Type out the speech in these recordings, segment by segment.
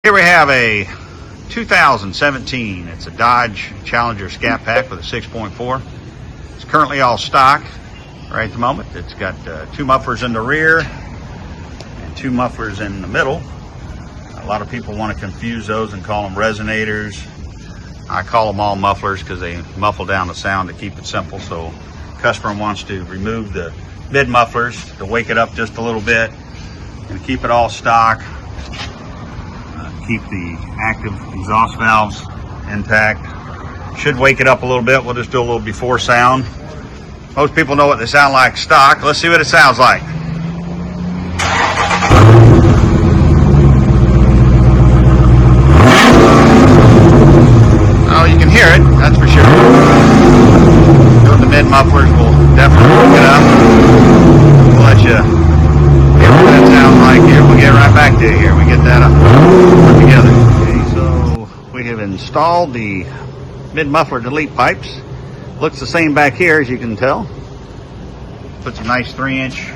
Here we have a 2017. It's a Dodge Challenger ScatPack with a 6.4. It's currently all stock right at the moment. It's got two mufflers in the rear and two mufflers in the middle. A lot of people want to confuse those and call them resonators. I call them all mufflers because they muffle down the sound to keep it simple. So customer wants to remove the mid mufflers to wake it up just a little bit and keep it all stock. Keep the active exhaust valves intact. Should wake it up a little bit. We'll just do a little before sound. Most people know what they sound like stock. Let's see what it sounds like. Oh, you can hear it, that's for sure. Doing the mid mufflers will definitely wake it up. We'll let you hear what that sounds like here. We'll get right back to you here. We get that up together. Okay, so we have installed the mid muffler delete pipes. Looks the same back here, as you can tell. Put some nice 3-inch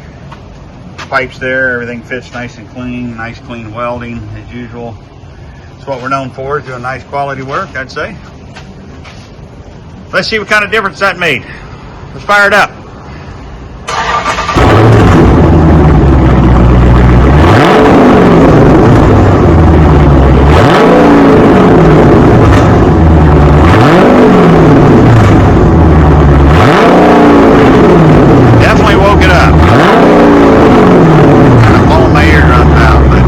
pipes there. Everything fits nice and clean. Nice clean welding as usual. That's what we're known for, is doing nice quality work, I'd say. Let's see what kind of difference that made. Let's fire it up. Definitely woke it up. Kind of blowing my eardrums out, but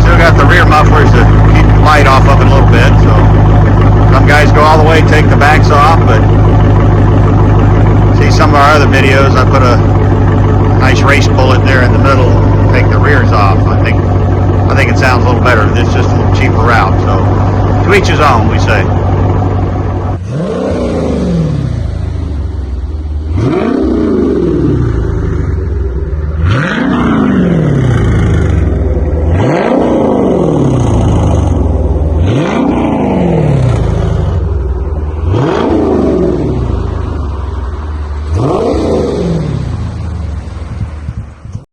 still got the rear mufflers to keep the light off of it a little bit. So some guys go all the way, take the backs off, but see some of our other videos, I put a nice race bullet there in the middle, take the rears off. I think it sounds a little better. It's just a little cheaper route. So to each his own, we say.